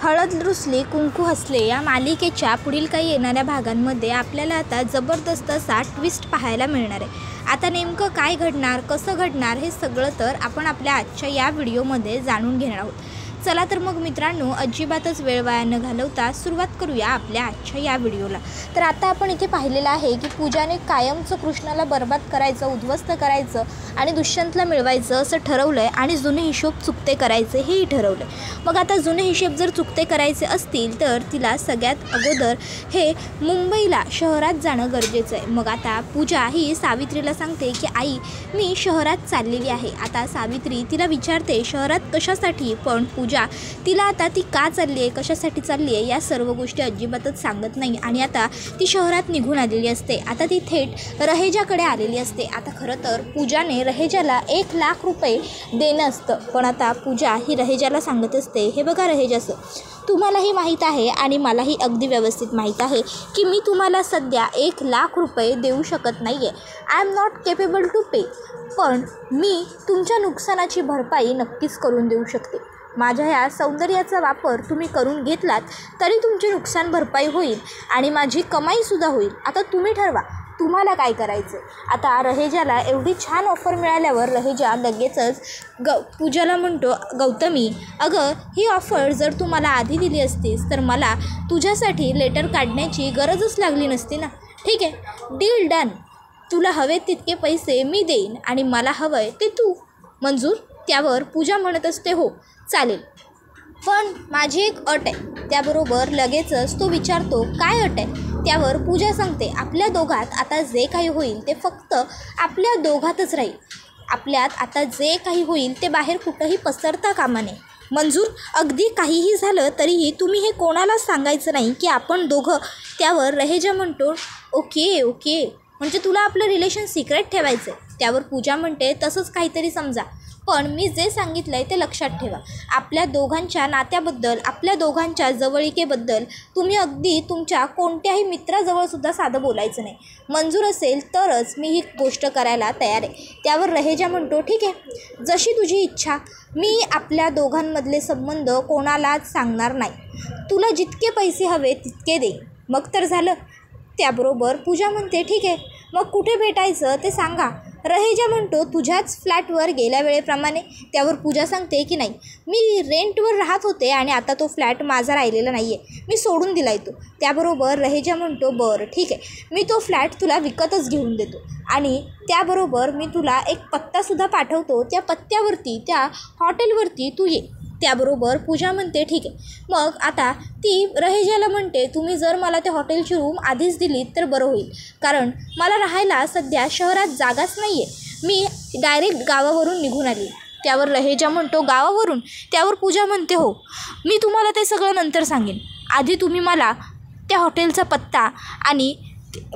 हळद रुसली कुंकू हसले या मालिकेच्या पुढील काही येणाऱ्या भागांमध्ये आपल्याला आता जबरदस्त असा ट्विस्ट पाहायला मिळणार आहे। आता नेमकं काय घडणार, कसं घडणार हे सगळं तर आपण आपल्या आजच्या या व्हिडिओमध्ये जाणून घेणार आहोत। चला तर मग मित्रांनो, अजिबातच वेळ वाया न घालवता सुरुवात करूया आपल्या आजच्या या व्हिडिओला। तर आता आपण इथे पाहिलेलं आहे की पूजाने कायमचं कृष्णाला बर्बाद करायचं, उद्ध्वस्त करायचं आणि दुष्यंतला मिळवायचं असं ठरवलं आहे आणि जुने हिशोब चुकते करायचे हेही ठरवलं आहे। मग आता जुने हिशोब जर चुकते करायचे असतील तर तिला सगळ्यात अगोदर हे मुंबईला शहरात जाणं गरजेचं आहे। मग आता पूजा ही सावित्रीला सांगते की आई मी शहरात चाललेली आहे। आता सावित्री तिला विचारते शहरात कशासाठी, पण पूजा तिला आता ती का चालली आहे, कशासाठी चालली आहे या सर्व गोष्टी अजिबातच सांगत नाही आणि आता ती शहरात निघून आलेली असते। आता ती थेट रहेजाकडे आलेली असते। आता खरं तर पूजाने रहेजाला 1 लाख रुपये देणं असतं, पण आता पूजा ही रहेजाला सांगत असते हे बघा रहेजाचं, तुम्हालाही माहीत आहे आणि मलाही अगदी व्यवस्थित माहीत आहे की मी तुम्हाला सध्या 1 लाख रुपये देऊ शकत नाही आहे। I am not capable to pay, पण मी तुमच्या नुकसानाची भरपाई नक्कीच करून देऊ शकते। माझ्या ह्या सौंदर्याचा वापर तुम्ही करून घेतलात तरी तुमची नुकसान भरपाई होईल आणि माझी कमाईसुद्धा होईल। आता तुम्ही ठरवा तुम्हाला काय करायचं। आता रहेजाला एवढी छान ऑफर मिळाल्यावर रहेजा लगेचच पूजाला म्हणतो, गौतमी अगं ही ऑफर जर तू मला आधी दिली असतीस तर मला तुझ्यासाठी लेटर काढण्याची गरजच लागली नसती ना। ठीक आहे, डील डन, तुला हवे तितके पैसे मी देईन आणि मला हवंय ते तू मंजूर। त्यावर पूजा म्हणत असते हो चालेल, पण माझी एक अट आहे। त्याबरोबर लगेचच तो विचारतो काय अट आहे। त्यावर पूजा सांगते आपल्या दोघात आता जे काही होईल ते फक्त आपल्या दोघातच राहील। आपल्यात आता जे काही होईल ते बाहेर कुठंही पसरता कामा नये। मंजूर, अगदी काहीही झालं तरीही तुम्ही हे कोणालाच सांगायचं नाही की आपण दोघं। त्यावर रहेजा म्हणतो ओके ओके, म्हणजे तुला आपलं रिलेशन सिक्रेट ठेवायचं आहे। त्यावर पूजा म्हणते तसंच काहीतरी समजा, पण मी जे सांगितलं आहे ते लक्षात ठेवा। आपल्या दोघांच्या नात्याबद्दल, आपल्या दोघांच्या जवळीकेबद्दल तुम्ही अगदी तुमच्या कोणत्याही मित्राजवळसुद्धा साधं बोलायचं नाही। मंजूर असेल तरच मी ही गोष्ट करायला तयार आहे। त्यावर रहेजा म्हणतो ठीक आहे, जशी तुझी इच्छा, मी आपल्या दोघांमधले संबंध कोणालाच सांगणार नाही। तुला जितके पैसे हवे तितके देईन, मग तर झालं। त्याबरोबर पूजा म्हणते ठीक आहे, मग कुठे भेटायचं ते सांगा। रहेजा म्हणतो तुझ्याच फ्लॅटवर गेल्या वेळेप्रमाणे। त्यावर पूजा सांगते की नाही, मी रेंटवर राहत होते आणि आता तो फ्लॅट माझा राहिलेला नाही आहे, मी सोडून दिला आहे तो। त्याबरोबर रहेजा म्हणतो बरं ठीक आहे, मी तो फ्लॅट तुला विकतच घेऊन देतो आणि त्याबरोबर मी तुला एक पत्तासुद्धा पाठवतो, त्या पत्त्यावरती, त्या हॉटेलवरती तू ये। त्याबरोबर पूजा म्हणते ठीक आहे। मग आता ती रहेजाला म्हणते तुम्ही जर मला त्या हॉटेलची रूम आधीच दिलीत तर बरं होईल, कारण मला राहायला सध्या शहरात जागाच नाही आहे, मी डायरेक्ट गावावरून निघून आली। त्यावर रहेजा म्हणतो गावावरून। त्यावर पूजा म्हणते हो, मी तुम्हाला ते सगळं नंतर सांगेन, आधी तुम्ही मला त्या हॉटेलचा पत्ता आणि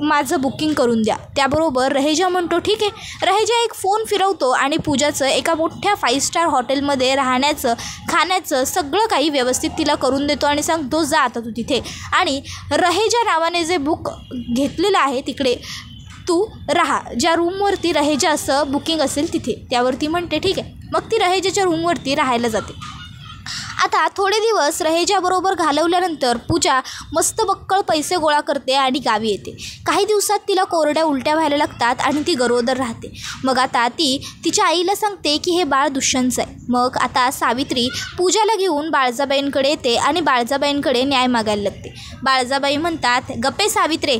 माझं बुकिंग करून द्या। त्याबरोबर रहेजा म्हणतो ठीक आहे। रहेजा एक फोन फिरवतो आणि पूजाचं एका मोठ्या 5 स्टार हॉटेलमध्ये राहण्याचं, खाण्याचं सगळं काही व्यवस्थित तिला करून देतो आणि सांगतो जा आता तू तिथे आणि रहेजा नावाने जे बुक घेतलेलं आहे तिकडे तू राहा, ज्या रूमवरती रहेजा असं बुकिंग असेल तिथे। त्यावरती म्हणते ठीक आहे, मग ती रहेजाच्या रूमवरती राहायला जाते। आता थोडे दिवस रहेजाबरोबर घालवल्यानंतर पूजा मस्त बक्कळ पैसे गोळा करते आणि गावी येते। काही दिवसात तिला कोरड्या उलट्या व्हायला लागतात आणि ती गरोदर राहते। मग आता ती तिच्या आईला सांगते की हे बाळ दुष्यंतचं आहे। मग आता सावित्री पूजाला घेऊन बाळजाबाईंकडे येते आणि बाळजाबाईंकडे न्याय मागायला लागते। बाळजाबाई म्हणतात गप्पे सावित्रे,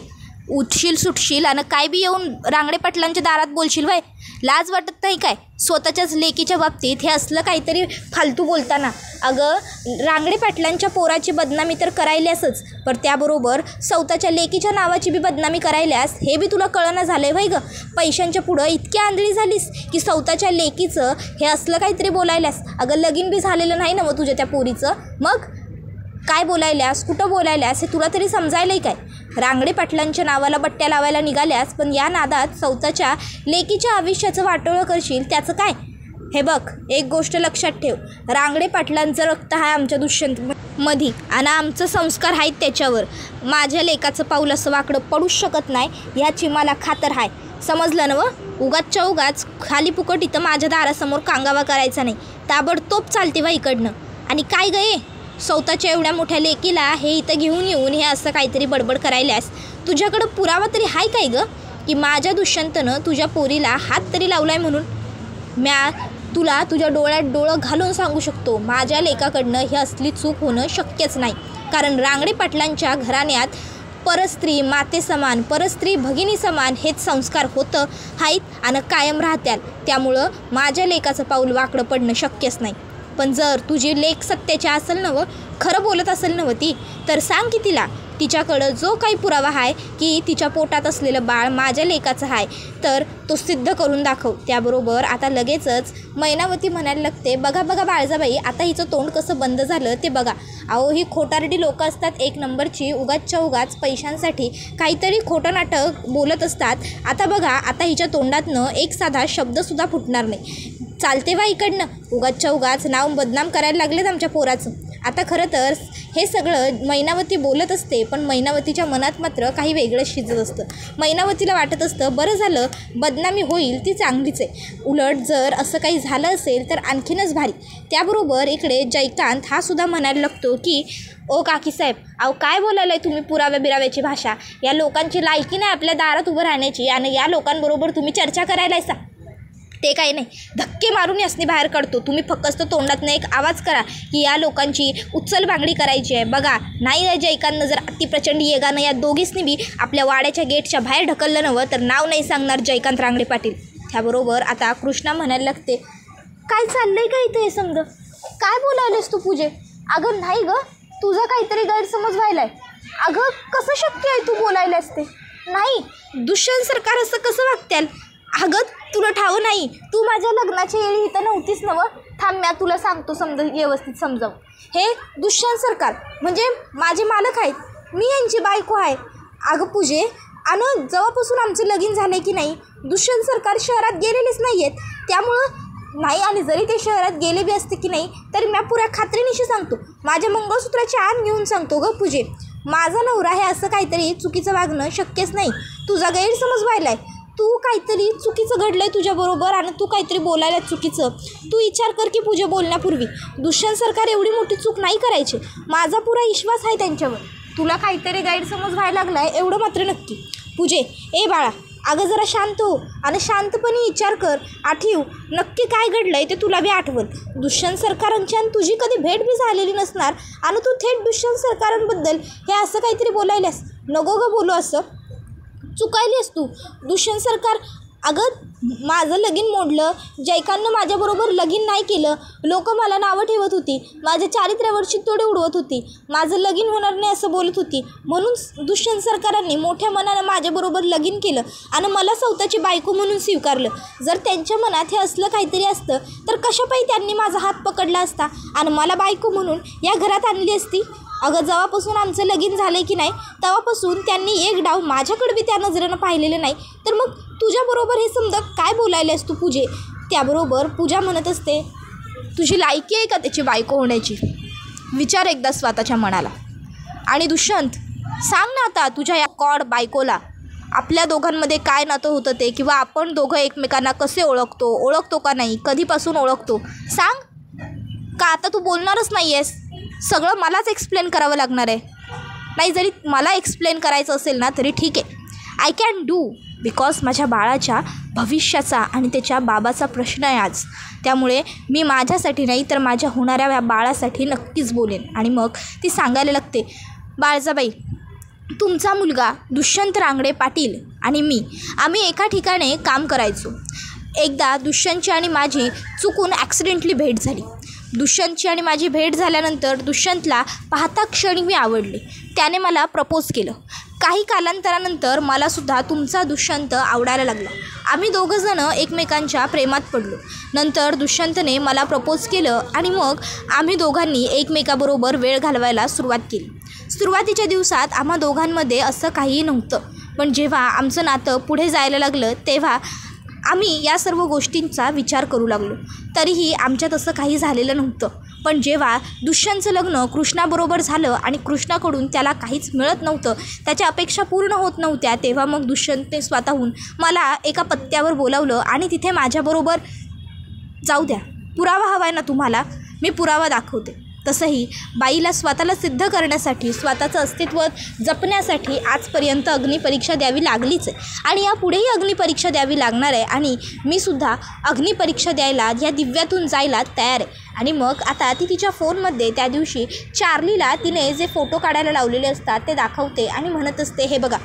उठशील सुटशील आणि काय बी येऊन रांगडे पाटलांच्या दारात बोलशील वय, लाज वाटत नाही काय स्वतःच्याच लेकीच्या बाबतीत हे असलं काहीतरी फालतू बोलताना। अगं रांगडे पाटलांच्या पोराची बदनामी तर करायल्यासच, पण त्याबरोबर स्वतःच्या लेकीच्या नावाची बी बदनामी करायल्यास हे बी तुला कळना झालं आहे वय ग। पैशांच्या पुढं इतकी आंधळी झालीस की स्वतःच्या लेकीचं हे असलं काहीतरी बोलायल्यास। अगं लगीन बी झालेलं नाही ना मग तुझ्या त्या पोरीचं, मग काय बोलायल्यास, कुठं बोलायल्यास हे तुला तरी समजायलंय काय। रांगडे पाटलांच्या नावाला बट्ट्या लावायला निघाल्यास, पण या नादात स्वतःच्या लेकीच्या आयुष्याचं वाटोळं करशील त्याचं काय। हे बघ एक गोष्ट लक्षात ठेव, रांगडे पाटलांचं रक्त आहे आमच्या दुष्यंतमध्ये आणि आमचं संस्कार आहेत त्याच्यावर। माझ्या लेकाचं पाऊल असं वाकडं पडूच शकत नाही ह्याची मला खातर आहे, समजलं ना व। उगाचच्या उगाच खाली फुकट इथं माझ्या दारासमोर कांगावा करायचा नाही, ताबडतोब चालते बा इकडनं। आणि काय गये स्वतःच्या एवढ्या मोठ्या लेकीला हे इथं घेऊन येऊन हे असं काहीतरी बडबड करायल्यास तुझ्याकडं पुरावा तरी आहे काय गं की माझ्या दुष्यंतनं तुझ्या पोरीला हात तरी लावलाय म्हणून? म्या तुला तुझ्या डोळ्यात डोळं घालून सांगू शकतो, माझ्या लेकाकडनं ही असली चूक होणं शक्यच नाही. कारण रांगडे पाटलांच्या घराण्यात परस्त्री माते समान, परस्त्री भगिनी समान हेच संस्कार होतं आहेत आणि कायम राहत्याल. त्यामुळं माझ्या लेकाचं पाऊल वाकडं पडणं शक्यच नाही. पण जर तुझी लेक सत्याची असेल नवं, खरं बोलत असेल नवं ती, तर सांग की तिला तिच्याकडं जो काही पुरावा आहे की तिच्या पोटात असलेलं बाळ माझ्या लेकाचं आहे तर तो सिद्ध करून दाखव. त्याबरोबर आता लगेचच मैनावती म्हणायला लागते, बघा बघा बाळजाबाई, आता हिचं तोंड कसं बंद झालं ते बघा. अहो ही खोटारडी लोकं असतात एक नंबरची, उगाचच्या उगाच पैशांसाठी काहीतरी खोटं नाटक बोलत असतात. आता बघा, आता हिच्या तोंडातनं एक साधा शब्दसुद्धा फुटणार नाही. चालते बा इकडनं, उगाचच्या उगाच नाव बदनाम करायला लागलेत आमच्या पोराचं. आता खरं तर हे सगळं मैनावती बोलत असते, पण मैनावतीच्या मनात मात्र काही वेगळं शिजत असतं. मैनावतीला वाटत असतं बरं झालं, बदनामी होईल ती चांगलीच आहे, उलट जर असं काही झालं असेल तर आणखीनच भारी. त्याबरोबर इकडे जयकांत हा सुद्धा म्हणायला लागतो की ओ काकीसाहेब, अहो काय बोलायला आहे तुम्ही पुराव्या बिराव्याची भाषा? या लोकांची लायकी नाही आपल्या दारात उभं राहण्याची आणि या लोकांबरोबर तुम्ही चर्चा करायला आहे. ते काही नाही, धक्के मारून यासनी बाहेर काढतो. तुम्ही फक्त तोंडातनं एक आवाज करा की या लोकांची उचल बांगडी करायची आहे. बघा नाही या जयकांतनं जर अतिप्रचंड येगानं या दोघीसनी बी आपल्या वाड्याच्या गेटच्या बाहेर ढकललं नवं तर नाव नाही सांगणार जयकांत रांगडे पाटील. त्याबरोबर आता कृष्णा म्हणायला लागते, काय चाललंय का इथं हे समज? काय बोलायलेस तू पूजे? अगं नाही गं, तुझा काहीतरी गैरसमज व्हायलाय. अगं कसं शक्य आहे तू बोलायला असते? नाही, दुष्यंत सरकार असं कसं वागत्याल? अगं तुला ठावं नाही, तू माझ्या लग्नाच्या वेळी इथं नव्हतीस नवं. थांब म्या तुला सांगतो व्यवस्थित समजाव. हे दुष्यंत सरकार म्हणजे माझे मालक आहेत, मी यांची बायको आहे. अगं पूजे, आणि जेव्हापासून आमचं लगीन झालं की नाही दुष्यंत सरकार शहरात गेलेलेच नाही आहेत. त्यामुळं नाही, आणि जरी ते शहरात गेले बी असते की नाही तरी मी पुऱ्या खात्रीनिशी सांगतो, माझ्या मंगळसूत्राची आण घेऊन सांगतो गं पूजे, माझा नवरा हे असं काहीतरी चुकीचं वागणं शक्यच नाही. तुझा गैरसमज व्हायलाय, तू काहीतरी चुकीचं घडलंय तुझ्याबरोबर आणि तू काहीतरी बोलायला चुकीचं. तू विचार कर की पूजा बोलण्यापूर्वी दुष्यंत सरकार एवढी मोठी चूक नाही करायची. माझा पुरा विश्वास आहे त्यांच्यावर. तुला काहीतरी गैरसमज व्हायला लागलाय एवढं मात्र नक्की. पूजे, ए बाळा, अगं जरा शांत हो आणि शांतपणे विचार कर. आठव नक्की काय घडलंय ते तुला बी आठवल. दुष्यंत सरकारांची आणि तुझी कधी भेट बी झालेली नसणार आणि तू थेट दुष्यंत सरकारांबद्दल हे असं काहीतरी बोलायलास. नको गं बोलू, असं चुकायलीस तू. दुष्यंत सरकार, अगं माझं लगीन मोडलं, जयकांतनं माझ्याबरोबर लगीन नाही केलं, लोक मला नावं ठेवत होती, माझ्या चारित्र्यावर चित्तोडे उडवत होती, माझं लगीन होणार नाही असं बोलत होती. म्हणून दुष्यंत सरकारांनी मोठ्या मनानं माझ्याबरोबर लगीन केलं आणि मला स्वतःची बायको म्हणून स्वीकारलं. जर त्यांच्या मनात हे असलं काहीतरी असतं तर कशापायी त्यांनी माझा हात पकडला असता आणि मला बायको म्हणून या घरात आणली असती? अगं जेव्हापासून आमचं लगीन झालं की नाही तेव्हापासून त्यांनी एक डाव माझ्याकडे बी त्या नजरेनं पाहिलेलं नाही. तर मग तुझ्याबरोबर हे समजा काय बोलायलास तू पूजे? त्याबरोबर पूजा म्हणत असते, तुझी लायकी आहे का त्याची बायको होण्याची? विचार एकदा स्वतःच्या मनाला. आणि दुष्यंत, सांग ना आता तुझ्या या कॉड बायकोला आपल्या दोघांमध्ये काय नातं होतं ते, किंवा आपण दोघं एकमेकांना कसे ओळखतो का नाही, कधीपासून ओळखतो सांग. का आता तू बोलणारच नाही आहेस? सगळं मलाच एक्सप्लेन करावं लागणार आहे. नाही, जरी मला एक्सप्लेन करायचं असेल ना तरी ठीक आहे, आय कॅन डू, बिकॉज माझ्या बाळाच्या भविष्याचा आणि त्याच्या बाबाचा प्रश्न आहे आज. त्यामुळे मी माझ्यासाठी नाही तर माझ्या होणाऱ्या बाळासाठी नक्कीच बोलेन. आणि मग ती सांगायला लागते, बाळजाबाई, तुमचा मुलगा दुष्यंत रांगडे पाटील आणि आम्ही एका ठिकाणी काम करायचो. एकदा दुष्यंतची आणि माझी चुकून ॲक्सिडेंटली भेट झाली. दुष्यंतची आणि माझी भेट झाल्यानंतर दुष्यंतला पाहता क्षणी मी आवडले. त्याने मला प्रपोज केलं. काही कालांतरानंतर मलासुद्धा तुमचा दुष्यंत आवडायला लागला. आम्ही दोघंजणं एकमेकांच्या प्रेमात पडलो. नंतर दुष्यंतने मला प्रपोज केलं आणि मग आम्ही दोघांनी एकमेकाबरोबर वेळ घालवायला सुरुवात केली. सुरुवातीच्या दिवसात आम्हा दोघांमध्ये असं काहीही नव्हतं, पण जेव्हा आमचं नातं पुढे जायला लागलं तेव्हा आम्ही या सर्व गोष्टींचा विचार करू लागलो. तरीही आमच्यात असं काही झालेलं नव्हतं. पण जेव्हा दुष्यंतचं लग्न कृष्णाबरोबर झालं आणि कृष्णाकडून त्याला काहीच मिळत नव्हतं, त्याच्या अपेक्षा पूर्ण होत नव्हत्या, तेव्हा मग दुष्यंतने स्वतःहून मला एका पत्त्यावर बोलावलं आणि तिथे माझ्याबरोबर, जाऊ द्या, पुरावा हवा आहे ना तुम्हाला, मी पुरावा दाखवते. तसंही बाईला स्वतःला सिद्ध करण्यासाठी, स्वतःचं अस्तित्व जपण्यासाठी आजपर्यंत अग्निपरीक्षा द्यावी लागलीच आहे आणि यापुढेही अग्निपरीक्षा द्यावी लागणार आहे. आणि मी सुद्धा अग्निपरीक्षा द्यायला या दिव्यातून जायला तयार आहे. आणि मग आता ती तिच्या फोनमध्ये त्या दिवशी चार्लीला तिने जे फोटो काढायला लावलेले असतात ते दाखवते आणि म्हणत असते, हे बघा,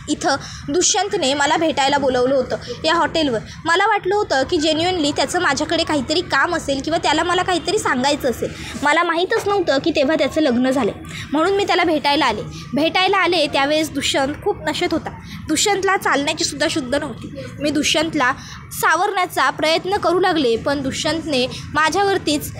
इथं दुष्यंतने मला भेटायला बोलवलं होतं या हॉटेलवर. मला वाटलं होतं की जेन्युइनली त्याचं माझ्याकडे काहीतरी काम असेल किंवा त्याला मला काहीतरी सांगायचं असेल. मला माहीतच नव्हतं की तेव्हा त्याचं लग्न झालं, म्हणून मी त्याला भेटायला आले. त्यावेळेस दुष्यंत खूप नशेत होता. दुष्यंतला चालण्याची सुद्धा शुद्ध नव्हती. मी दुष्यंतला सावरण्याचा प्रयत्न करू लागले, पण दुष्यंतने माझ्यावरतीच,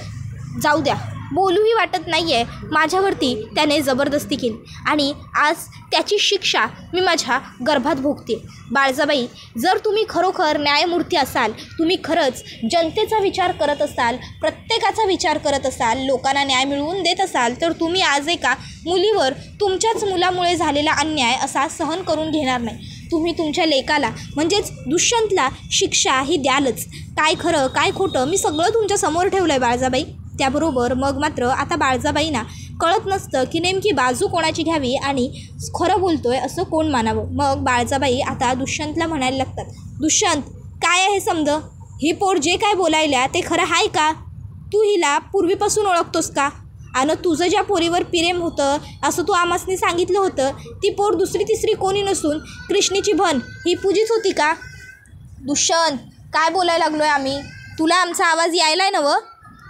जाऊ द्या, बोलूही वाटत नाही आहे, माझ्यावरती त्याने जबरदस्ती केली आणि आज त्याची शिक्षा मी माझ्या गर्भात भोगते. बाळजाबाई, जर तुम्ही खरोखर न्यायमूर्ती असाल, तुम्ही खरंच जनतेचा विचार करत असाल, प्रत्येकाचा विचार करत असाल, लोकांना न्याय मिळवून देत असाल, तर तुम्ही आज एका मुलीवर तुमच्याच मुलामुळे झालेला अन्याय असा सहन करून घेणार नाही. तुम्ही तुमच्या लेकाला म्हणजेच दुष्यंतला शिक्षा ही द्यालच. काय खरं काय खोटं मी सगळं तुमच्या समोर ठेवलं आहे बाळजाबाई. त्याबरोबर मग मात्र आता बाळजाबाईंना कळत नसतं की नेमकी बाजू कोणाची घ्यावी आणि खरं बोलतोय असं कोण मानावं. मग बाळजाबाई आता दुष्यंतला म्हणायला लागतात, दुष्यंत, काय आहे समज, ही पोर जे काय बोलायल्या ते खरं आहे का? तू हिला पूर्वीपासून ओळखतोस का? आणि तुझं ज्या पोरीवर प्रेम होतं असं तू आमासनी सांगितलं होतं, ती पोर दुसरी तिसरी कोणी नसून कृष्णेची भन ही पूजीच होती का? दुष्यंत, काय बोलायला लागलो आहे आम्ही? तुला आमचा आवाज यायला आहे नवं?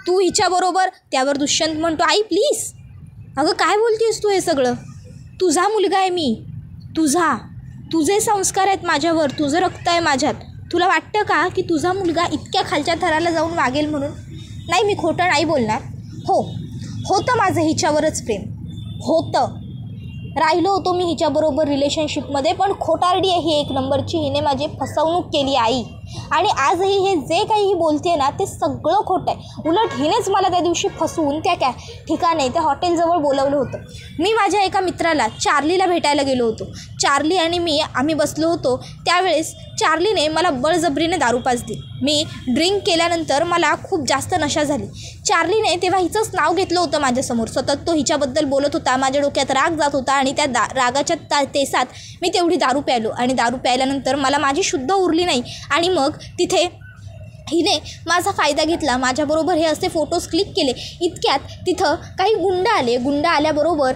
तू हिच्याबरोबर. त्यावर दुष्यंत म्हणतो, आई प्लीज. अगं काय बोलतेस तू हे सगळं? तुझा मुलगा आहे मी, तुझे संस्कार आहेत माझ्यावर, तुझं रक्त आहे माझ्यात. तुला वाटतं का की तुझा मुलगा इतक्या खालच्या थराला जाऊन वागेल म्हणून? नाही, मी खोटं नाही बोलणार. होतं माझं हिच्यावरच प्रेम, होतं, राहिलो होतो मी हिच्याबरोबर रिलेशनशिपमध्ये, पण खोटारडी आहे ही एक नंबरची. हिने माझी फसवणूक केली आई. आणि आजही हे जे काही ही बोलते ना ते सगळं खोटं आहे. उलट हिनेच मला त्या दिवशी फसवून त्या ठिकाणी त्या हॉटेलजवळ बोलवलं होतं. मी माझ्या एका मित्राला चार्लीला भेटायला गेलो होतो. चार्ली आणि मी आम्ही बसलो होतो. त्यावेळेस चार्लीने मला बळजबरीने दारू पाजली. मी ड्रिंक केल्यानंतर मला खूप जास्त नशा झाली. चार्लीने तेव्हा हिचंच नाव घेतलं होतं माझ्यासमोर. सतत तो हिच्याबद्दल बोलत होता. माझ्या डोक्यात राग जात होता आणि त्या रागाच्या तेसात मी तेवढी दारू प्यायलो. आणि दारू प्यायल्यानंतर मला माझी शुद्ध उरली नाही आणि मग तिथे हिने माझा फायदा घेतला. माझ्याबरोबर हे असे फोटोज क्लिक केले. इतक्यात तिथं काही गुंड आले. गुंड आल्याबरोबर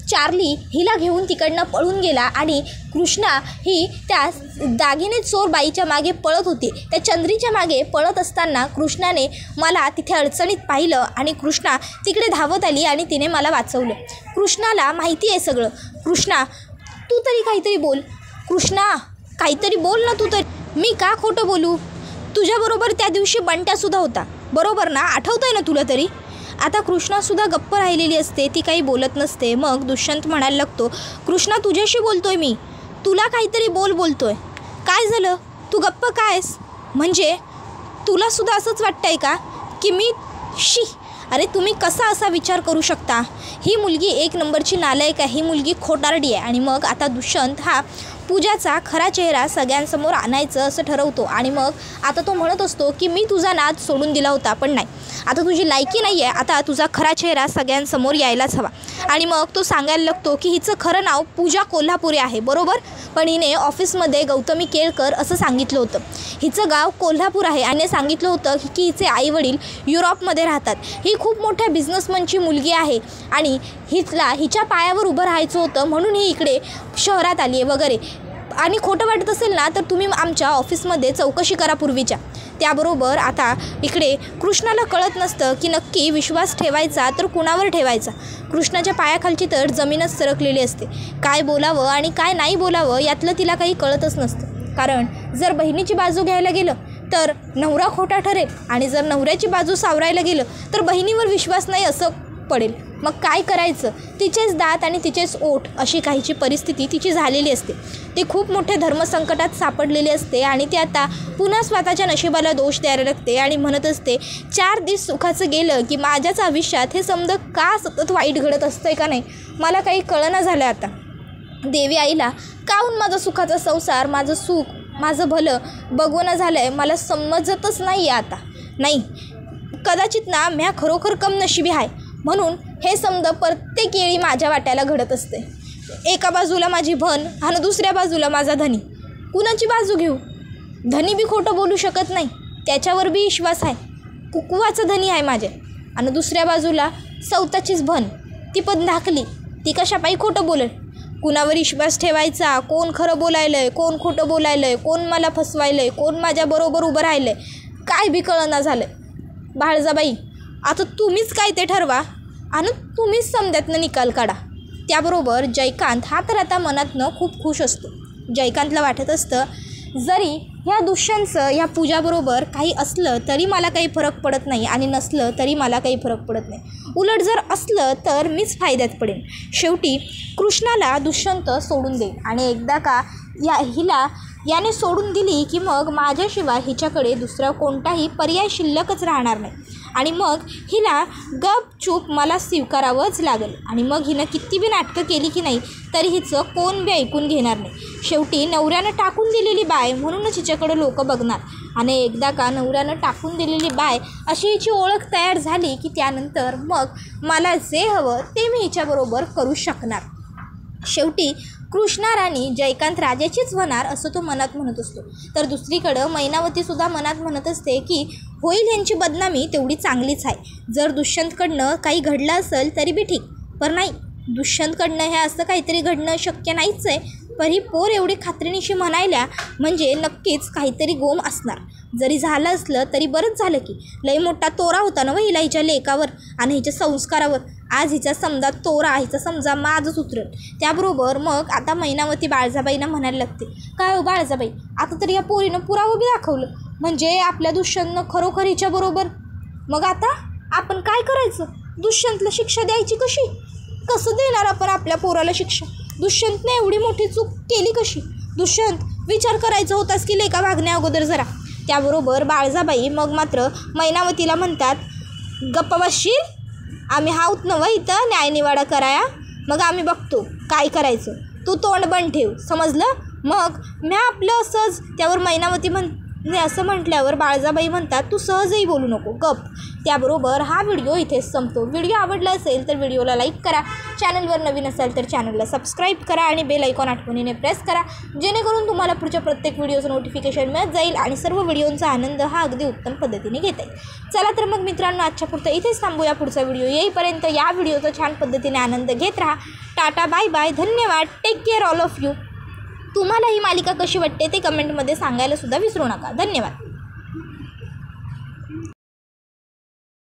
चार्ली हिला घेऊन तिकडनं पळून गेला आणि कृष्णा ही त्या दागिने चोर बाईच्या मागे पळत होती. त्या चंद्रीच्या मागे पळत असताना कृष्णाने मला तिथे अडचणीत पाहिलं आणि कृष्णा तिकडे धावत आली आणि तिने मला वाचवलं. कृष्णाला माहिती आहे सगळं. कृष्णा, तू तरी काहीतरी बोल. कृष्णा, काहीतरी बोल ना तू तरी. मी का खोटं बोलू? तुझ्याबरोबर त्या दिवशी बंट्यासुद्धा होता, बरोबर ना? आठवतं आहे ना तुला तरी? आता कृष्णासुद्धा गप्प राहिलेली असते, ती काही बोलत नसते. मग दुष्यंत म्हणायला लागतो, कृष्णा तुझ्याशी बोलतोय मी, तुला काहीतरी बोलतोय. काय झालं? तू गप्प कायस? म्हणजे तुलासुद्धा असंच वाटतंय का की मी अरे तुम्ही कसा असा विचार करू शकता? ही मुलगी एक नंबरची नालायक आहे, ही मुलगी खोटारडी आहे. आणि मग आता दुष्यंत हा पूजाचा खरा चेहरा सगळ्यांसमोर आणायचं असं ठरवतो. आणि मग आता तो म्हणत असतो की मी तुझा नाद सोडून दिला होता, पण नाही, आता तुझी लायकी नाही आहे, आता तुझा खरा चेहरा सगळ्यांसमोर यायलाच हवा. आणि मग तो सांगायला लागतो की हिचं खरं नाव पूजा कोल्हापुरे आहे, बरोबर, पण हिने ऑफिसमध्ये गौतमी केळकर असं सांगितलं होतं. हिचं गाव कोल्हापूर आहे आणि सांगितलं होतं की हिचे आईवडील युरोपमध्ये राहतात. ही खूप मोठ्या बिझनेसमनची मुलगी आहे आणि हिच्या पायावर उभं राहायचं होतं, म्हणून ही इकडे शहरात आली आहे वगैरे. आणि खोटं वाटत असेल ना तर तुम्ही आमच्या ऑफिसमध्ये चौकशी करा पूर्वीच्या. त्याबरोबर आता इकडे कृष्णाला कळत नसतं की नक्की विश्वास ठेवायचा तर कुणावर ठेवायचा. कृष्णाच्या पायाखालची तर जमीनच सरकलेली असते. काय बोलावं आणि काय नाही बोलावं यातलं तिला काही कळतच नसतं. कारण जर बहिणीची बाजू घ्यायला गेलं तर नवरा खोटा ठरेल आणि जर नवऱ्याची बाजू सावरायला गेलं तर बहिणीवर विश्वास नाही असं पडेल. मग काय करायचं? तिचेच दात आणि तिचेच ओठ अशी काहीची परिस्थिती तिची झालेली असते. ती खूप मोठ्या धर्मसंकटात सापडलेली असते आणि ती आता पुन्हा स्वतःच्या नशिबाला दोष द्यायला लागते आणि म्हणत असते 4 दिवस सुखाचं गेलं की माझ्याच आयुष्यात हे समजा का सतत वाईट घडत असतंय का नाही मला काही कळना झालं. आता देवी आईला काहून माझा सुखाचा संसार, माझं सुख, माझं भलं बघवणं झालं आहे मला समजतच नाही आहे. आता नाही, कदाचित ना म्या खरोखर कम नशिबी आहे, म्हणून हे समज प्रत्येक वेळी माझ्या वाट्याला घडत असते. एका बाजूला माझी बहीण आणि दुसऱ्या बाजूला माझा धनी. कुणाची बाजू घेऊ? धनी बी खोटं बोलू शकत नाही, त्याच्यावर बी विश्वास आहे. कुकुवाचा धनी आहे माझ्या. आणि दुसऱ्या बाजूला सौताचीच बहीण, ती पण धाकली, ती कशापायी खोटं बोलेल. कुणावर विश्वास ठेवायचा? कोण खरं बोलायलं आहे, कोण खोटं बोलायलं आहे, कोण मला फसवायलं आहे, कोण माझ्याबरोबर उभं राहिलं आहे, काय बी कळना झालं. बाळजाबाई, आता तुम्हीच काय ते ठरवा आणि तुम्हीच समध्यातनं निकाल काढा. त्याबरोबर जयकांत हा तर आता मनातनं खूप खुश असतो. जयकांतला वाटत असतं, जरी ह्या दुष्यंतचं ह्या पूजाबरोबर काही असलं तरी मला काही फरक पडत नाही आणि नसलं तरी मला काही फरक पडत नाही. उलट जर असलं तर मीच फायद्यात पडेन. शेवटी कृष्णाला दुष्यंत सोडून देईल आणि एकदा का हिला याने सोडून दिली की मग माझ्याशिवाय हिच्याकडे दुसरा कोणताही पर्याय शिल्लकच राहणार नाही. आणि मग हिला गपचूप मला स्वीकारावंच लागेल. आणि मग हिनं किती बी नाटकं केली की नाही तरी हिचं कोण बी ऐकून घेणार नाही. शेवटी नवऱ्यानं टाकून दिलेली बाय म्हणूनच हिच्याकडे लोक बघणार. आणि एकदा का नवऱ्यानं टाकून दिलेली बाय अशी हिची ओळख तयार झाली की त्यानंतर मग मला जे हवं ते मी हिच्याबरोबर करू शकणार. शेवटी कृष्णा राणी जयकांत राजाचीच होणार असं तो मनात म्हणत असतो. तर दुसरीकडं मैनावतीसुद्धा मनात म्हणत असते की होईल यांची बदनामी तेवढी चांगलीच आहे. जर दुष्यंतकडनं काही घडलं असेल तरी बी ठीक, पण नाही, दुष्यंतकडनं हे असं काहीतरी घडणं शक्य नाहीच आहे. पण ही पोर एवढी खात्रीनिशी म्हणायल्या म्हणजे नक्कीच काहीतरी गोम असणार. जरी झालं असलं तरी बरंच झालं की लई मोठा तोरा होता ना हिला हिच्या लेकावर आणि हिच्या संस्कारावर. आज हिचा समजा तोरा, हिचा समजा माजच उतरेल. त्याबरोबर मग आता मैनावती बाळजाबाईंना म्हणायला लागते, काय हो बाळजाबाई, आता तरी या पोरीनं पुरावं बी दाखवलं म्हणजे आपल्या दुष्यंतनं खरोखर हिच्याबरोबर. मग आता आपण काय करायचं? दुष्यंतला शिक्षा द्यायची कशी? कसं देणार आपण आपल्या पोराला शिक्षा? दुष्यंतने एवढी मोठी चूक केली कशी? दुष्यंत, विचार करायचा होतास की लेका वागण्या अगोदर जरा. त्याबरोबर बाळजाबाई मग मात्र मैनावतीला म्हणतात, गप्प बसशील? आम्ही हाऊत नवं इथं न्यायनिवाडा कराया, मग आम्ही बघतो काय करायचं, तू तोंड बंद ठेव, समजलं? मग मी आपलं असंच. त्यावर मैनावती असं म्हटल्यावर बाळजाबाई म्हणतात, तू सहजही बोलू नको, गप. त्याबरोबर हा व्हिडिओ इथेच संपतो. व्हिडिओ आवडला असेल तर व्हिडिओला लाईक करा, चॅनलवर नवीन असाल तर चॅनलला सबस्क्राईब करा आणि बेल आयकॉन आठवणीने प्रेस करा, जेणेकरून तुम्हाला पुढच्या प्रत्येक व्हिडिओचं नोटिफिकेशन मिळत जाईल आणि सर्व व्हिडिओंचा आनंद हा अगदी उत्तम पद्धतीने घेता येईल. चला तर मग मित्रांनो, आजच्या पुरतं इथेच थांबूया. पुढचा व्हिडिओ येईपर्यंत या व्हिडिओचा छान पद्धतीने आनंद घेत राहा. टाटा, बाय बाय, धन्यवाद, take care all of you. तुम्हाला ही मालिका कशी वाटते ते कमेंटमध्ये सांगायला सुद्धा विसरू नका. धन्यवाद.